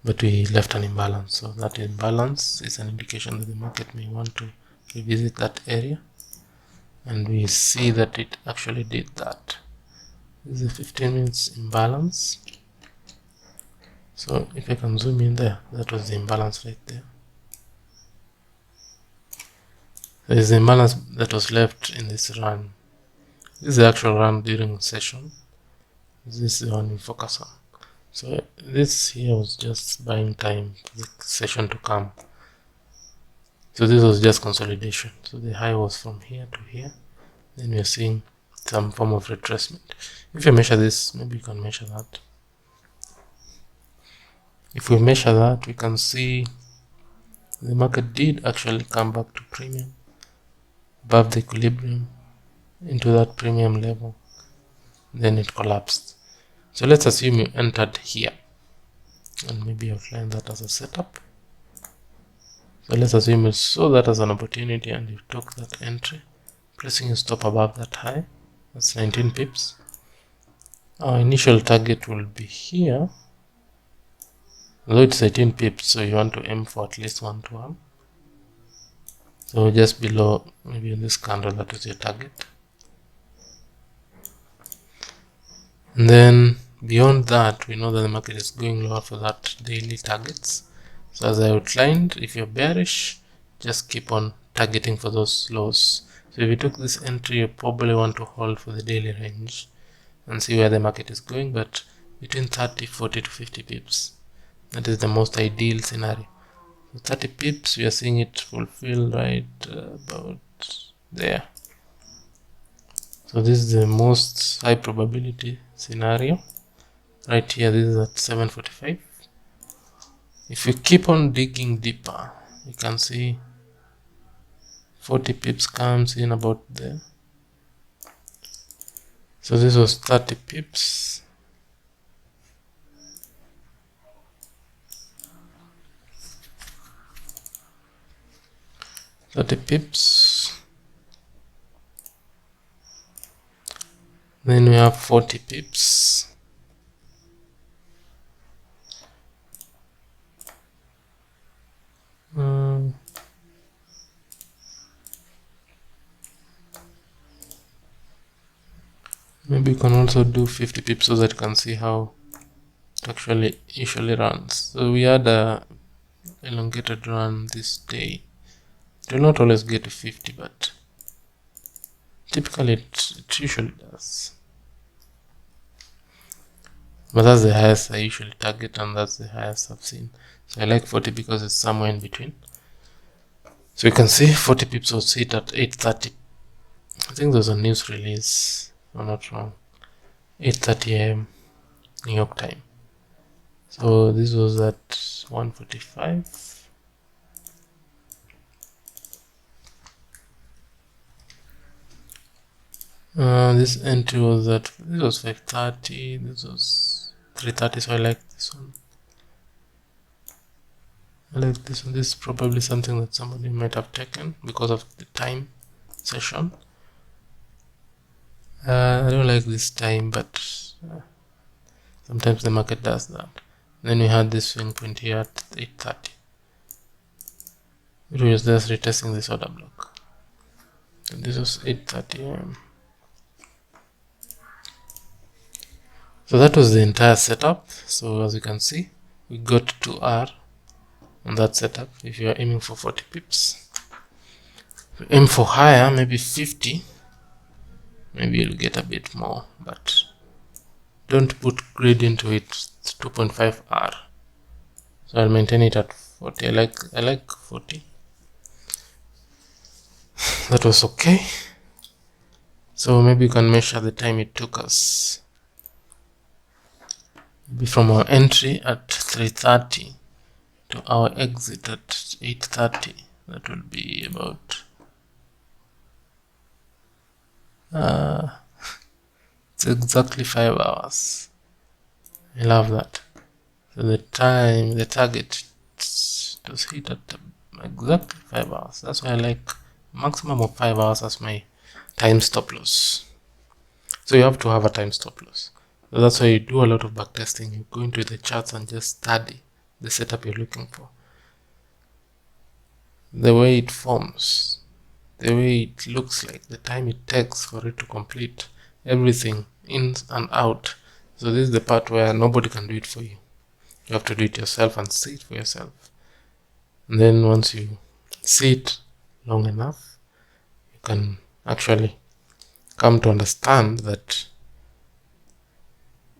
A: but we left an imbalance. So that imbalance is an indication that the market may want to revisit that area, and we see that it actually did that. This is a 15 minutes imbalance. So if I can zoom in there, that was the imbalance right there. There is the imbalance that was left in this run. This is the actual run during session. This is the one we focus on. So this here was just buying time for the session to come. So this was just consolidation. So the high was from here to here. Then we are seeing some form of retracement. If you measure this, maybe you can measure that. If we measure that, we can see the market did actually come back to premium, above the equilibrium, into that premium level. Then it collapsed. So let's assume you entered here, and maybe outline that as a setup. So let's assume you saw that as an opportunity and you took that entry, placing your stop above that high. That's 19 pips. Our initial target will be here, although it's 18 pips, so you want to aim for at least 1 to 1. So just below, maybe in this candle, that is your target. And then beyond that, we know that the market is going lower for that daily targets. So as I outlined, if you're bearish, just keep on targeting for those lows. So if you took this entry, you probably want to hold for the daily range and see where the market is going, but between 30, 40 to 50 pips. That is the most ideal scenario. So 30 pips, we are seeing it fulfill right about there. So this is the most high probability scenario. Right here, this is at 745. If we keep on digging deeper, you can see 40 pips comes in about there. So this was 30 pips. Then we have 40 pips. Maybe you can also do 50 pips so that you can see how it actually usually runs. So we had a elongated run this day. It will not always get to 50, but typically it usually does. But that's the highest I usually target, and that's the highest I've seen. So I like 40 because it's somewhere in between. So you can see 40 pips was hit at 8:30. I think there's a news release, if I'm not wrong. 8:30 AM New York time. So this was at 1:45. This entry was at, this was 5:30, this was 3:30, so I like this one. I like this one. This is probably something that somebody might have taken because of the time session. I don't like this time, but sometimes the market does that. Then we had this swing point here at 8:30. It was just retesting this order block. And this was 8:30 AM. So that was the entire setup. So as you can see, we got 2R on that setup if you are aiming for 40 pips. Aim for higher, maybe 50. Maybe you'll get a bit more, but don't put grid into it. It's 2.5 R. So I'll maintain it at 40. I like 40. That was okay. So maybe you can measure the time it took us. Maybe from our entry at 3:30 to our exit at 8:30. That will be about it's exactly 5 hours. I love that. So the target to hit at exactly 5 hours. That's why I like maximum of 5 hours as my time stop loss. So you have to have a time stop loss. So that's why you do a lot of backtesting. You go into the charts and just study the setup you're looking for. The way it forms, the way it looks like, the time it takes for it to complete everything in and out. So this is the part where nobody can do it for you. You have to do it yourself and see it for yourself. And then once you see it long enough, you can actually come to understand that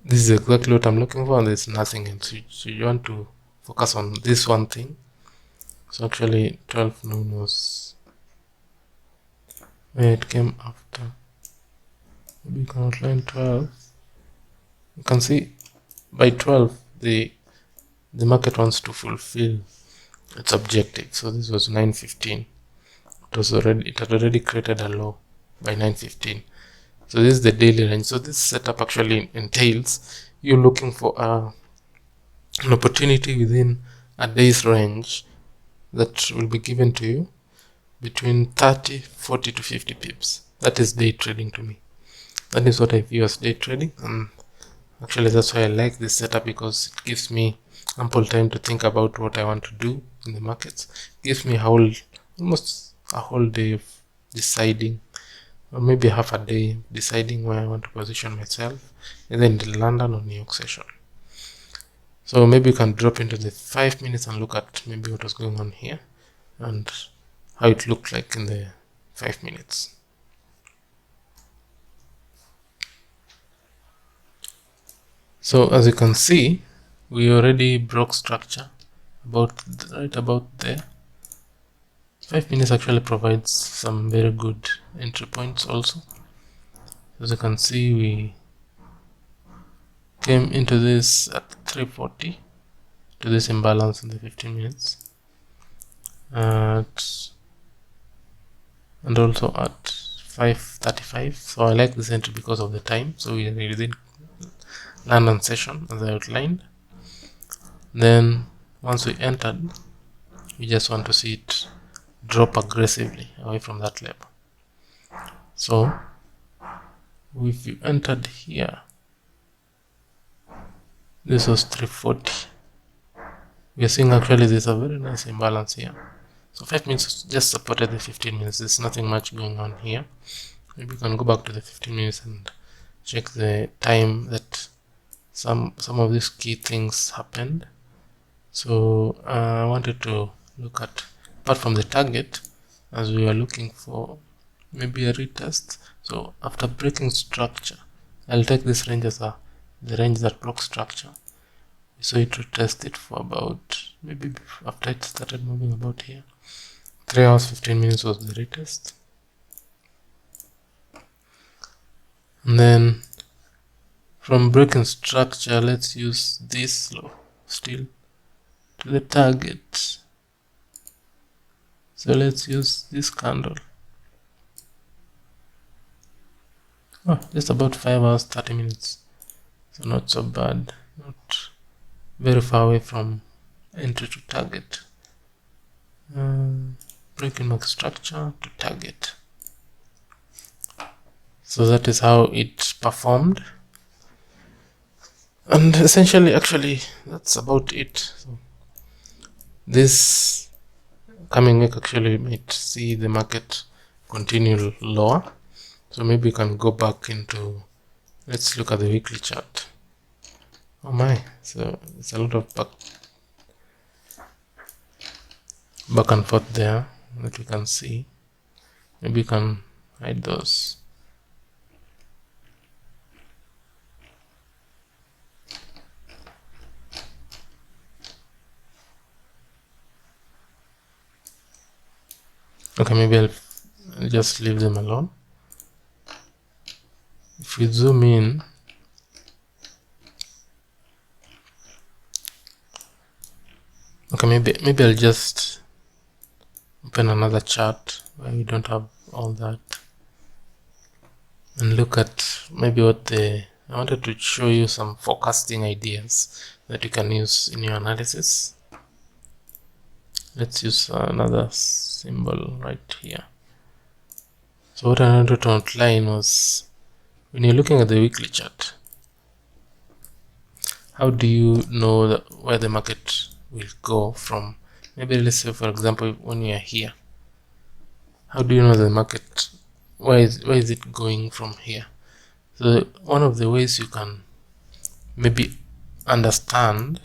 A: this is exactly what I'm looking for and there's nothing else. So you want to focus on this one thing. So actually 12 noon was where it came after. Maybe you can outline 12. You can see by 12 the market wants to fulfill its objective. So this was 9:15. It had already created a low by 9:15. So this is the daily range. So this setup actually entails you looking for an opportunity within a day's range that will be given to you between 30, 40 to 50 pips. That is day trading to me. That is what I view as day trading, and actually that's why I like this setup, because it gives me ample time to think about what I want to do in the markets. It gives me almost a whole day of deciding, or maybe half a day deciding where I want to position myself, either in the London or New York session. So maybe you can drop into the 5 minutes and look at maybe what was going on here and how it looked like in the 5 minutes. So as you can see, we already broke structure right about there. 5 minutes actually provides some very good entry points also. As you can see, we came into this at 3:40 to this imbalance in the 15 minutes and also at 5:35. So I like this entry because of the time. So we are within London session as I outlined. Then once we entered, we just want to see it drop aggressively away from that level. So if you entered here, this was 3:40. We are seeing actually there's a very nice imbalance here. So 5 minutes just supported the 15 minutes. There's nothing much going on here. Maybe you can go back to the 15 minutes and check the time that some of these key things happened. So I wanted to look at, apart from the target, as we were looking for maybe a retest. So after breaking structure, I'll take this range as the range that broke structure. So it retest it for about, maybe after it started moving about here, 3 hours 15 minutes was the retest. And then from breaking structure, let's use this low still to the target. So let's use this candle. Just about 5 hours 30 minutes. So not so bad, not very far away from entry to target. Breaking mark structure to target. So that is how it performed, and essentially actually that's about it. So this coming week actually might see the market continue lower, so maybe you can go back into, let's look at the weekly chart. Oh my, so it's a lot of back and forth there that we can see. Maybe you can hide those. Okay, maybe I'll just leave them alone. If we zoom in, okay, maybe I'll just open another chart where we don't have all that and look at maybe I wanted to show you some forecasting ideas that you can use in your analysis. Let's use another symbol right here. So what I wanted to outline was, when you're looking at the weekly chart, how do you know where the market will go from? Maybe let's say, for example, when you are here, how do you know the market, where is it going from here? So one of the ways you can maybe understand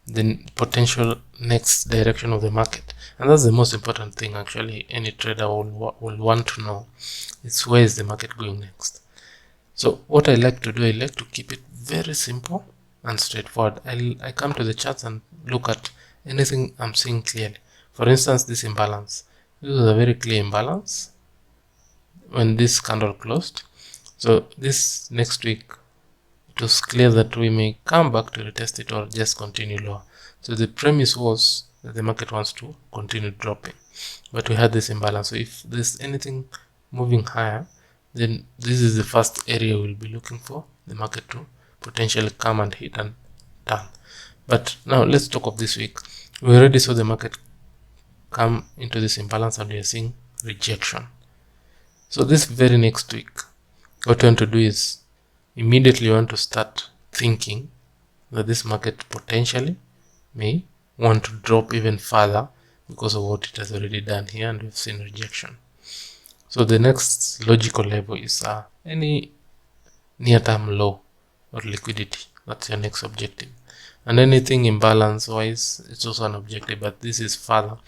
A: the potential next direction of the market, and that's the most important thing actually any trader will want to know, is where is the market going next. So what I like to do, I like to keep it very simple and straightforward. I come to the charts and look at anything I'm seeing clearly. For instance, this imbalance. This is a very clear imbalance when this candle closed. So this next week, it was clear that we may come back to retest it or just continue lower. So the premise was that the market wants to continue dropping, but we had this imbalance. So if there's anything moving higher, then this is the first area we'll be looking for the market to potentially come and hit and turn. But now let's talk of this week. We already saw the market come into this imbalance and we are seeing rejection. So this very next week, what you want to do is immediately you want to start thinking that this market potentially may want to drop even further because of what it has already done here, and we've seen rejection. So the next logical level is any near-term low or liquidity. That's your next objective. And anything imbalance wise, it's also an objective, but this is further.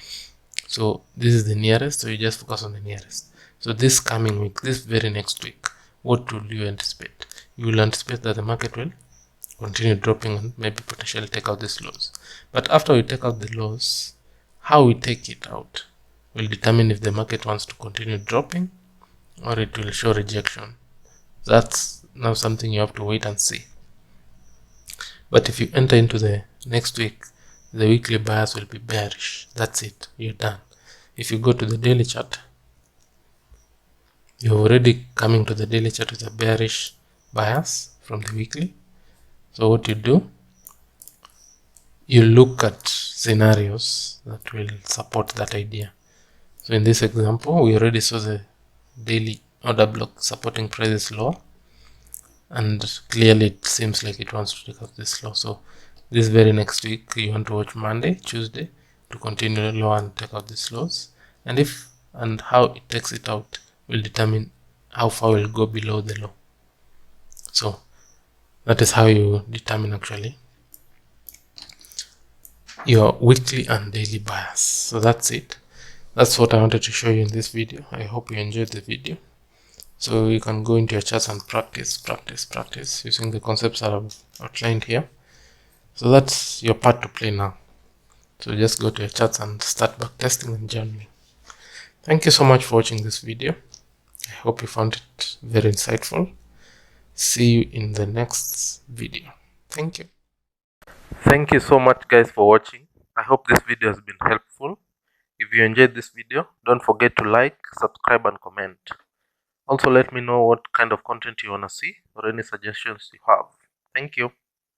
A: So this is the nearest, so you just focus on the nearest. So this coming week, this very next week, what will you anticipate? You will anticipate that the market will continue dropping and maybe potentially take out these lows. But after we take out the lows, how we take it out will determine if the market wants to continue dropping or it will show rejection. That's now something you have to wait and see. But if you enter into the next week, the weekly bias will be bearish. That's it, you're done. If you go to the daily chart, you're already coming to the daily chart with a bearish bias from the weekly. So what you do, you look at scenarios that will support that idea. So in this example, we already saw the daily order block supporting prices lower, and clearly it seems like it wants to take out this low. So this very next week, you want to watch Monday, Tuesday to continue low and take out these lows, and if and how it takes it out will determine how far it will go below the low. So that is how you determine actually your weekly and daily bias. So that's it. That's what I wanted to show you in this video. I hope you enjoyed the video. So you can go into your charts and practice using the concepts that I've outlined here. So that's your part to play now. So just go to your charts and start backtesting and journaling. Thank you so much for watching this video. I hope you found it very insightful. See you in the next video. Thank you. Thank you so much guys for watching. I hope this video has been helpful. If you enjoyed this video, don't forget to like, subscribe and comment. Also let me know what kind of content you want to see or any suggestions you have. Thank you.